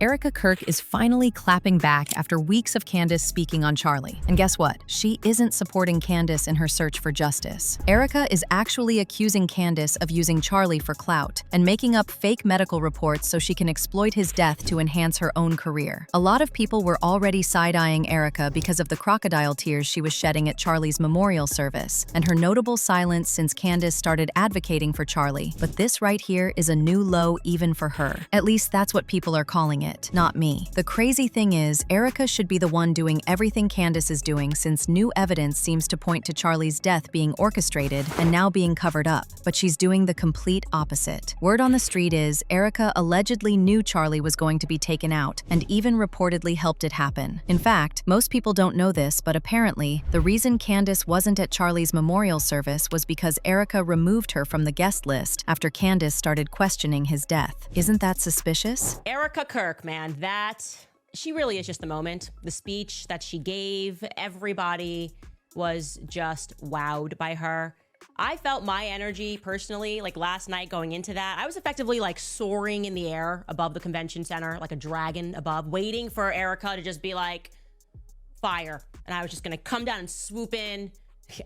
Erika Kirk is finally clapping back after weeks of Candace speaking on Charlie. And guess what? She isn't supporting Candace in her search for justice. Erika is actually accusing Candace of using Charlie for clout and making up fake medical reports so she can exploit his death to enhance her own career. A lot of people were already side-eyeing Erika because of the crocodile tears she was shedding at Charlie's memorial service and her notable silence since Candace started advocating for Charlie. But this right here is a new low even for her. At least that's what people are calling it. Not me. The crazy thing is, Erika should be the one doing everything Candace is doing since new evidence seems to point to Charlie's death being orchestrated and now being covered up. But she's doing the complete opposite. Word on the street is, Erika allegedly knew Charlie was going to be taken out and even reportedly helped it happen. In fact, most people don't know this, but apparently, the reason Candace wasn't at Charlie's memorial service was because Erika removed her from the guest list after Candace started questioning his death. Isn't that suspicious? Erika Kirk, man, she really is just the moment. The speech that she gave, everybody was just wowed by her. I felt my energy personally, like last night going into that, I was effectively like soaring in the air above the convention center, like a dragon above, waiting for Erika to just be like, fire. And I was just gonna come down and swoop in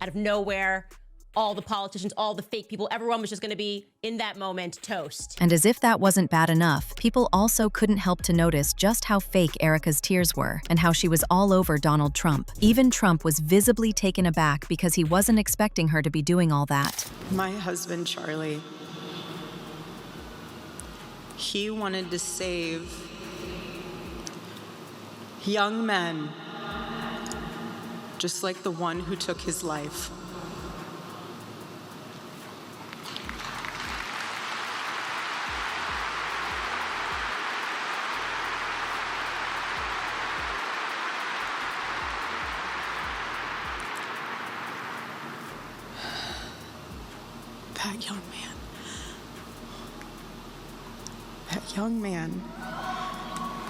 out of nowhere. All the politicians, all the fake people, everyone was just gonna be, in that moment, toast. And as if that wasn't bad enough, people also couldn't help to notice just how fake Erika's tears were and how she was all over Donald Trump. Even Trump was visibly taken aback because he wasn't expecting her to be doing all that. My husband, Charlie, he wanted to save young men, just like the one who took his life. That young man,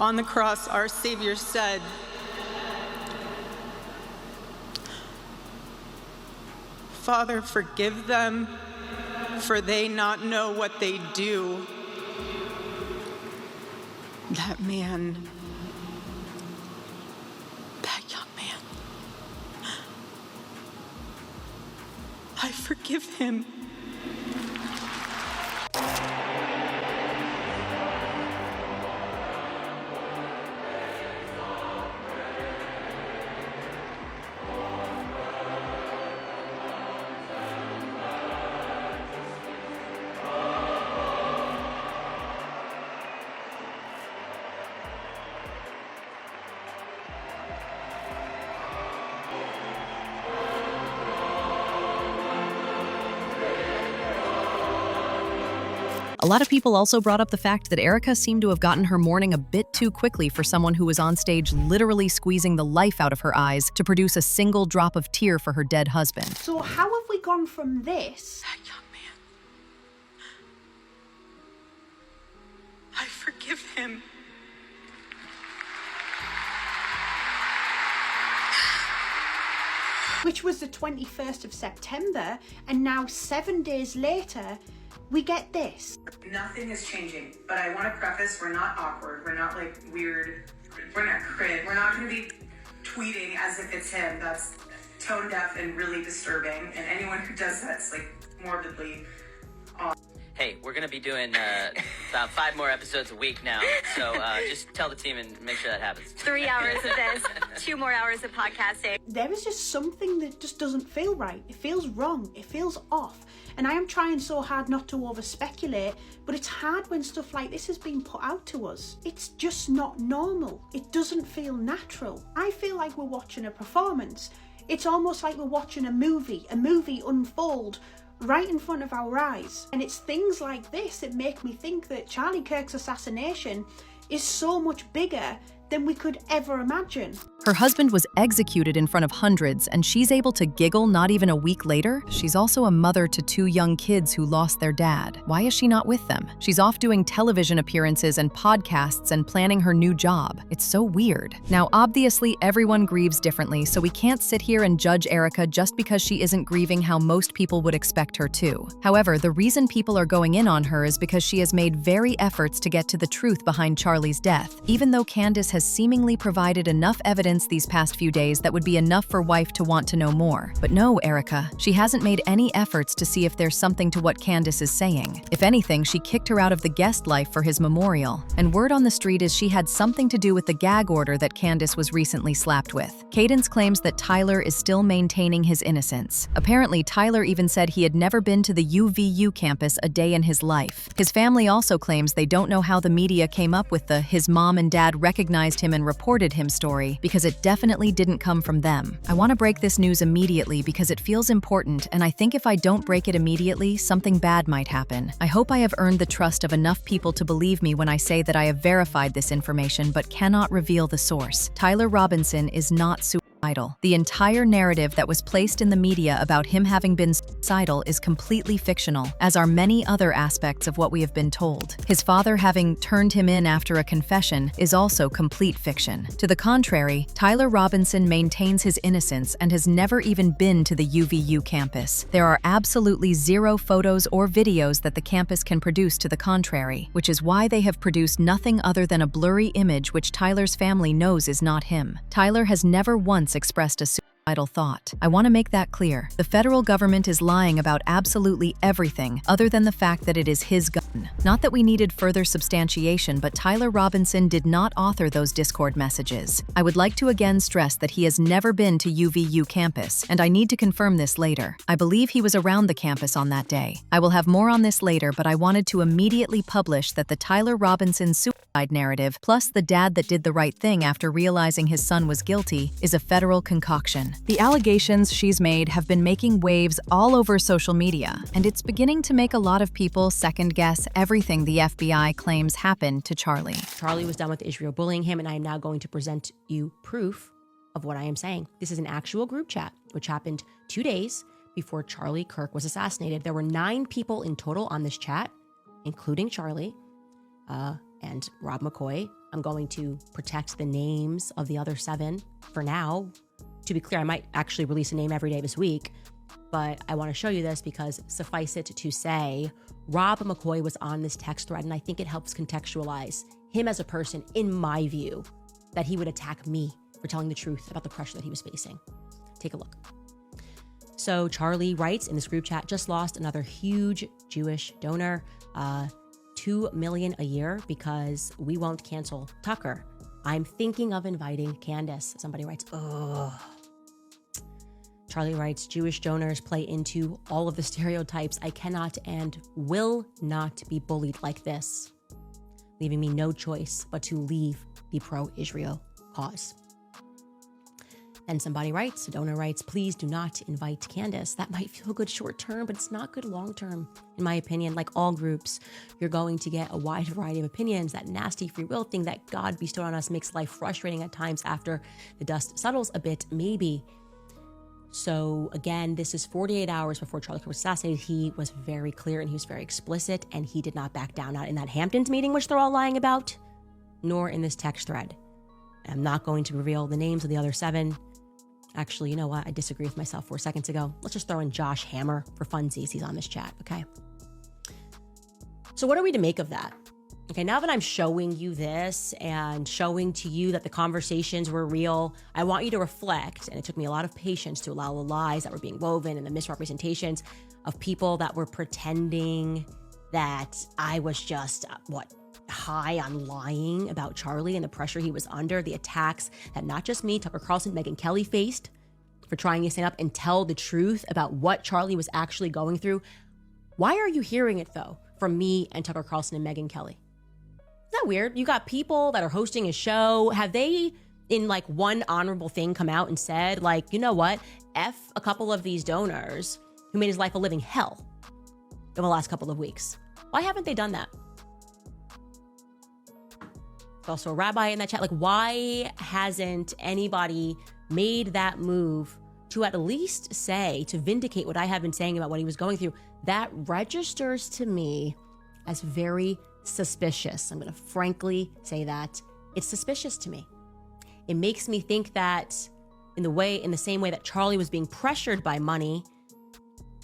on the cross, our Savior said, "Father, forgive them, for they not know what they do." That man, that young man, I forgive him. A lot of people also brought up the fact that Erika seemed to have gotten her mourning a bit too quickly for someone who was on stage literally squeezing the life out of her eyes to produce a single drop of tear for her dead husband. So how have we gone from this? That young man, I forgive him. Which was the 21st of September, and now 7 days later, we get this. Nothing is changing, but I want to preface, we're not awkward. We're not like weird. We're not cringe. We're not going to be tweeting as if it's him. That's tone deaf and really disturbing. And anyone who does that's like morbidly off. Hey, we're going to be doing about 5 more episodes a week now. So just tell the team and make sure that happens. 3 hours of this, 2 more hours of podcasting. There is just something that just doesn't feel right. It feels wrong. It feels off. And I am trying so hard not to over-speculate, but it's hard when stuff like this has been put out to us. It's just not normal. It doesn't feel natural. I feel like we're watching a performance. It's almost like we're watching a movie unfold right in front of our eyes. And it's things like this that make me think that Charlie Kirk's assassination is so much bigger than we could ever imagine. Her husband was executed in front of hundreds, and she's able to giggle not even a week later? She's also a mother to 2 young kids who lost their dad. Why is she not with them? She's off doing television appearances and podcasts and planning her new job. It's so weird. Now, obviously, everyone grieves differently, so we can't sit here and judge Erika just because she isn't grieving how most people would expect her to. However, the reason people are going in on her is because she has made very efforts to get to the truth behind Charlie's death, even though Candace has seemingly provided enough evidence these past few days that would be enough for wife to want to know more. But no, Erika, she hasn't made any efforts to see if there's something to what Candace is saying. If anything, she kicked her out of the guest life for his memorial. And word on the street is she had something to do with the gag order that Candace was recently slapped with. Cadence claims that Tyler is still maintaining his innocence. Apparently, Tyler even said he had never been to the UVU campus a day in his life. His family also claims they don't know how the media came up with the "his mom and dad recognized him and reported him" story, because it definitely didn't come from them. I want to break this news immediately because it feels important, and I think if I don't break it immediately, something bad might happen. I hope I have earned the trust of enough people to believe me when I say that I have verified this information but cannot reveal the source. Tyler Robinson is not suicidal. The entire narrative that was placed in the media about him having been suicidal is completely fictional, as are many other aspects of what we have been told. His father having turned him in after a confession is also complete fiction. To the contrary, Tyler Robinson maintains his innocence and has never even been to the UVU campus. There are absolutely zero photos or videos that the campus can produce to the contrary, which is why they have produced nothing other than a blurry image which Tyler's family knows is not him. Tyler has never once expressed a suicidal thought. I want to make that clear. The federal government is lying about absolutely everything other than the fact that it is his gun. Not that we needed further substantiation, but Tyler Robinson did not author those Discord messages. I would like to again stress that he has never been to UVU campus, and I need to confirm this later. I believe he was around the campus on that day. I will have more on this later, but I wanted to immediately publish that the Tyler Robinson suicide narrative, plus the dad that did the right thing after realizing his son was guilty, is a federal concoction. The allegations she's made have been making waves all over social media, and it's beginning to make a lot of people second-guess everything the FBI claims happened to Charlie. Charlie was done with Israel bullying him, and I am now going to present you proof of what I am saying. This is an actual group chat, which happened 2 days before Charlie Kirk was assassinated. There were 9 people in total on this chat, including Charlie and Rob McCoy. I'm going to protect the names of the other 7 for now. To be clear, I might actually release a name every day this week, but I want to show you this because suffice it to say, Rob McCoy was on this text thread, and I think it helps contextualize him as a person, in my view, that he would attack me for telling the truth about the pressure that he was facing. Take a look. So Charlie writes in this group chat, just lost another huge Jewish donor, $2 million a year because we won't cancel Tucker. I'm thinking of inviting Candace. Somebody writes, ugh. Charlie writes, Jewish donors play into all of the stereotypes. I cannot and will not be bullied like this, leaving me no choice but to leave the pro-Israel cause. Then somebody writes, a donor writes, please do not invite Candace. That might feel good short term, but it's not good long term. In my opinion, like all groups, you're going to get a wide variety of opinions. That nasty free will thing that God bestowed on us makes life frustrating at times after the dust settles a bit, maybe. So again, this is 48 hours before Charlie Kirk was assassinated. He was very clear and he was very explicit, and he did not back down, not in that Hamptons meeting, which they're all lying about, nor in this text thread. I'm not going to reveal the names of the other 7. Actually, you know what? I disagree with myself 4 seconds ago. Let's just throw in Josh Hammer for funsies. He's on this chat, okay? So what are we to make of that? Okay, now that I'm showing you this and showing to you that the conversations were real, I want you to reflect, and it took me a lot of patience to allow the lies that were being woven and the misrepresentations of people that were pretending that I was just, high on lying about Charlie and the pressure he was under, the attacks that not just me, Tucker Carlson, Megyn Kelly faced for trying to stand up and tell the truth about what Charlie was actually going through. Why are you hearing it, though, from me and Tucker Carlson and Megyn Kelly? Isn't that weird? You got people that are hosting a show. Have they, in like one honorable thing, come out and said, like, you know what? F a couple of these donors who made his life a living hell over the last couple of weeks. Why haven't they done that? There's also a rabbi in that chat. Like, why hasn't anybody made that move to at least say, to vindicate what I have been saying about what he was going through? That registers to me as very suspicious. I'm going to frankly say that. It's suspicious to me. It makes me think that in the same way that Charlie was being pressured by money,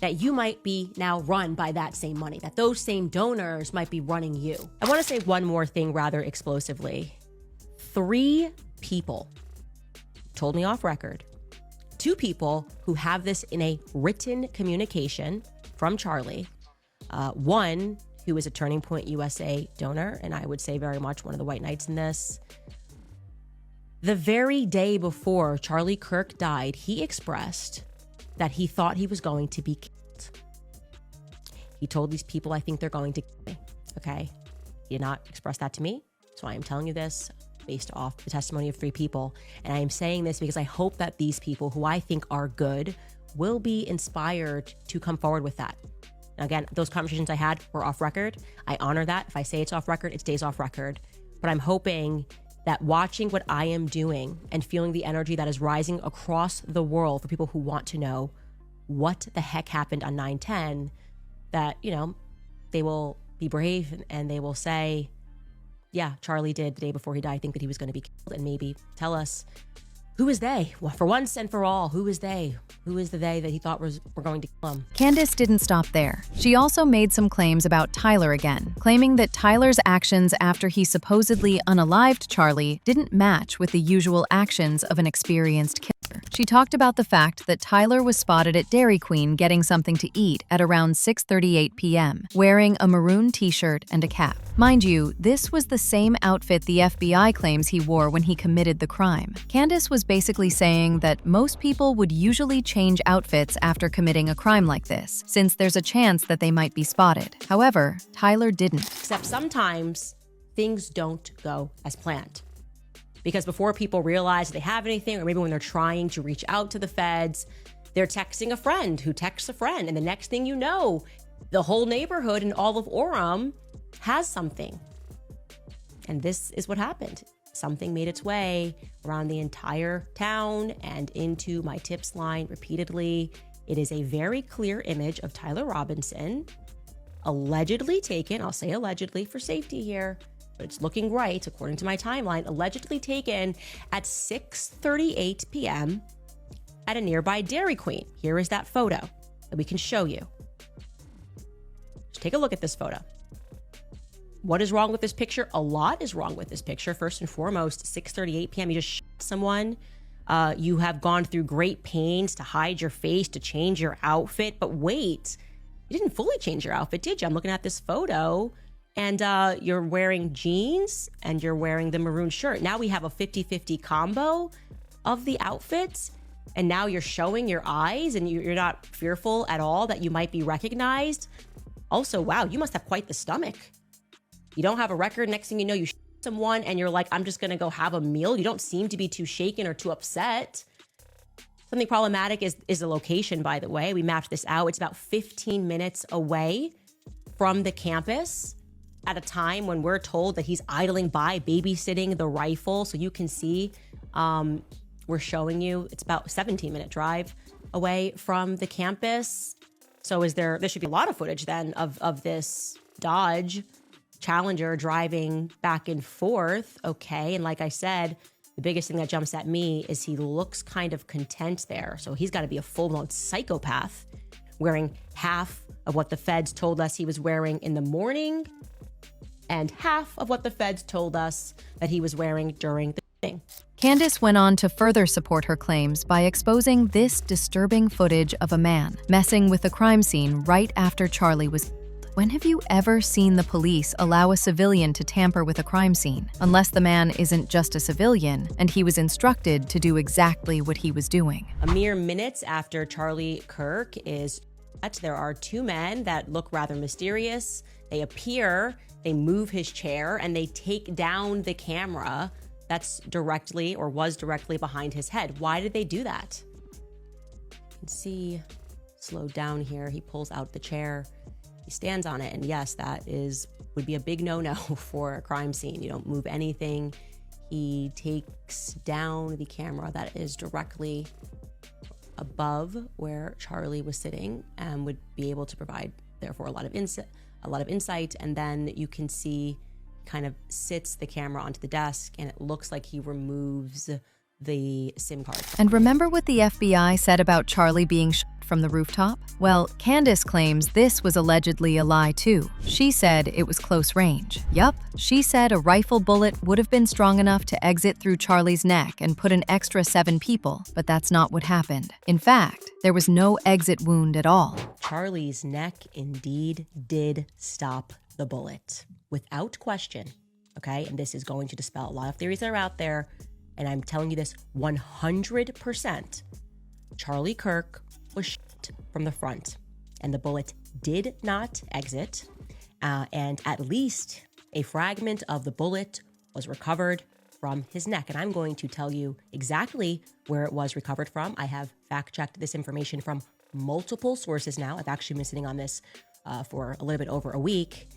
that you might be now run by that same money, that those same donors might be running you. I want to say one more thing rather explosively. 3 people told me off record. 2 people who have this in a written communication from Charlie. One who is a Turning Point USA donor, and I would say very much one of the white knights in this. The very day before Charlie Kirk died, he expressed that he thought he was going to be killed. He told these people, I think they're going to kill me. Okay. He did not express that to me. So I am telling you this based off the testimony of 3 people. And I am saying this because I hope that these people who I think are good will be inspired to come forward with that. Now, again, those conversations I had were off record. I honor that. If I say it's off record, it stays off record. But I'm hoping that watching what I am doing and feeling the energy that is rising across the world for people who want to know what the heck happened on 9/10, that, they will be brave and they will say, yeah, Charlie did the day before he died think that he was going to be killed, and maybe tell us, who is they? Well, for once and for all, who is they? Who is the they that he thought were going to kill him? Candace didn't stop there. She also made some claims about Tyler again, claiming that Tyler's actions after he supposedly unalived Charlie didn't match with the usual actions of an experienced killer. She talked about the fact that Tyler was spotted at Dairy Queen getting something to eat at around 6:38 p.m., wearing a maroon t-shirt and a cap. Mind you, this was the same outfit the FBI claims he wore when he committed the crime. Candace was basically saying that most people would usually change outfits after committing a crime like this, since there's a chance that they might be spotted. However, Tyler didn't. Except sometimes things don't go as planned. Because before people realize they have anything, or maybe when they're trying to reach out to the feds, they're texting a friend who texts a friend. And the next thing you know, the whole neighborhood in all of Orem has something. And this is what happened. Something made its way around the entire town and into my tips line repeatedly. It is a very clear image of Tyler Robinson, allegedly taken, I'll say allegedly for safety here, but it's looking right according to my timeline, allegedly taken at 6:38 p.m. at a nearby Dairy Queen. Here is that photo that we can show you. Just take a look at this photo. What is wrong with this picture? A lot is wrong with this picture. First and foremost, 6:38 p.m. You just shot someone. You have gone through great pains to hide your face, to change your outfit. But wait, you didn't fully change your outfit, did you? I'm looking at this photo, and you're wearing jeans and you're wearing the maroon shirt. Now we have a 50-50 combo of the outfits. And now you're showing your eyes and you're not fearful at all that you might be recognized. Also, wow, you must have quite the stomach. You don't have a record. Next thing you know, you shoot someone and you're like, I'm just going to go have a meal. You don't seem to be too shaken or too upset. Something problematic is the location, by the way. We mapped this out. It's about 15 minutes away from the campus at a time when we're told that he's idling by, babysitting the rifle. So you can see, we're showing you, it's about a 17-minute drive away from the campus. So there should be a lot of footage then of this Dodge Challenger driving back and forth. Okay. And like I said, the biggest thing that jumps at me is he looks kind of content there. So he's got to be a full-blown psychopath, wearing half of what the feds told us he was wearing in the morning and half of what the feds told us that he was wearing during the thing. Candace went on to further support her claims by exposing this disturbing footage of a man messing with the crime scene right after Charlie was killed. When have you ever seen the police allow a civilian to tamper with a crime scene? Unless the man isn't just a civilian and he was instructed to do exactly what he was doing. A mere minutes after Charlie Kirk is shot, there are 2 men that look rather mysterious. They appear, they move his chair, and they take down the camera that's directly or was directly behind his head. Why did they do that? You can see, slow down here, he pulls out the chair, he stands on it, and yes, that is would be a big no-no for a crime scene. You don't move anything. He takes down the camera that is directly above where Charlie was sitting and would be able to provide, therefore, a lot of insight. And then you can see kind of sits the camera onto the desk, and it looks like he removes the SIM card. And remember what the FBI said about Charlie being shot from the rooftop? Well, Candace claims this was allegedly a lie too. She said it was close range. Yup, she said a rifle bullet would have been strong enough to exit through Charlie's neck and put an extra 7 people, but that's not what happened. In fact, there was no exit wound at all. Charlie's neck indeed did stop the bullet, without question, okay? And this is going to dispel a lot of theories that are out there, and I'm telling you this 100%. Charlie Kirk was shot from the front, and the bullet did not exit, and at least a fragment of the bullet was recovered from his neck. And I'm going to tell you exactly where it was recovered from. I have fact-checked this information from multiple sources now. I've actually been sitting on this for a little bit over a week.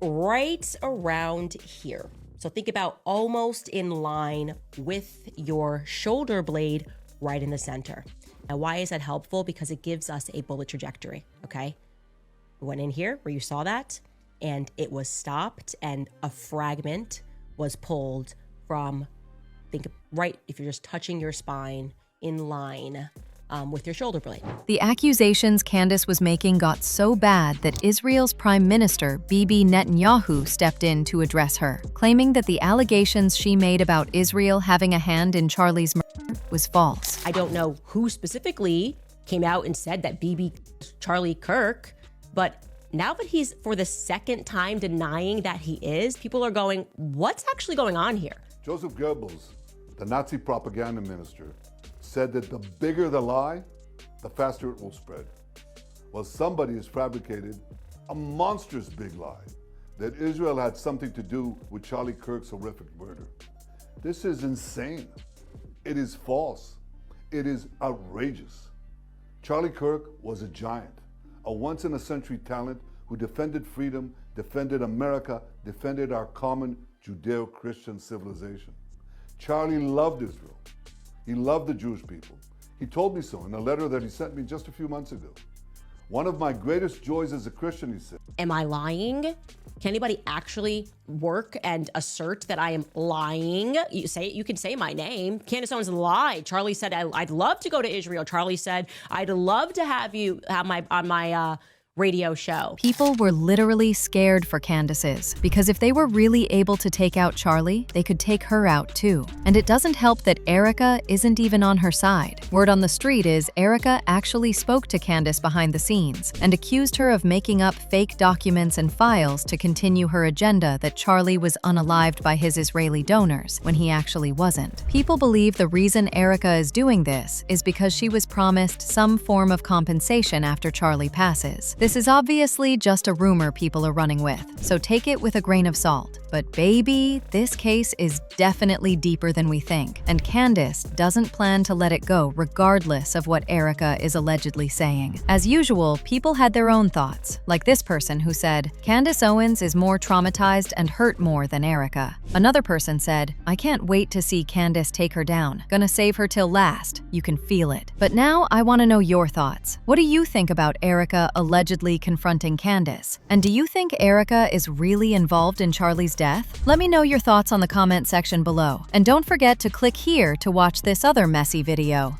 Right around here. So think about almost in line with your shoulder blade right in the center. Now, why is that helpful? Because it gives us a bullet trajectory, okay? We went in here where you saw that, and it was stopped, and a fragment was pulled from, think right, if you're just touching your spine in line with your shoulder blade. The accusations Candace was making got so bad that Israel's Prime Minister, Bibi Netanyahu, stepped in to address her, claiming that the allegations she made about Israel having a hand in Charlie's murder was false. I don't know who specifically came out and said that Bibi Charlie Kirk, but now that he's for the second time denying that he is, people are going, what's actually going on here? Joseph Goebbels, the Nazi propaganda minister, said that the bigger the lie, the faster it will spread. Well, somebody has fabricated a monstrous big lie that Israel had something to do with Charlie Kirk's horrific murder. This is insane. It is false. It is outrageous. Charlie Kirk was a giant, a once-in-a-century talent who defended freedom, defended America, defended our common Judeo-Christian civilization. Charlie loved Israel. He loved the Jewish people. He told me so in a letter that he sent me just a few months ago. One of my greatest joys as a Christian, he said. Am I lying? Can anybody actually work and assert that I am lying? You can say my name. Candace Owens lied. Charlie said, I'd love to go to Israel. Charlie said, I'd love to have you on my radio show. People were literally scared for Candace's, because if they were really able to take out Charlie, they could take her out too. And it doesn't help that Erika isn't even on her side. Word on the street is Erika actually spoke to Candace behind the scenes and accused her of making up fake documents and files to continue her agenda that Charlie was unalived by his Israeli donors when he actually wasn't. People believe the reason Erika is doing this is because she was promised some form of compensation after Charlie passes. This is obviously just a rumor people are running with, so take it with a grain of salt. But baby, this case is definitely deeper than we think, and Candace doesn't plan to let it go regardless of what Erika is allegedly saying. As usual, people had their own thoughts, like this person who said, Candace Owens is more traumatized and hurt more than Erika. Another person said, I can't wait to see Candace take her down. Gonna save her till last. You can feel it. But now I want to know your thoughts. What do you think about Erika allegedly confronting Candace? And do you think Erika is really involved in Charlie's death? Let me know your thoughts on the comment section below. And don't forget to click here to watch this other messy video.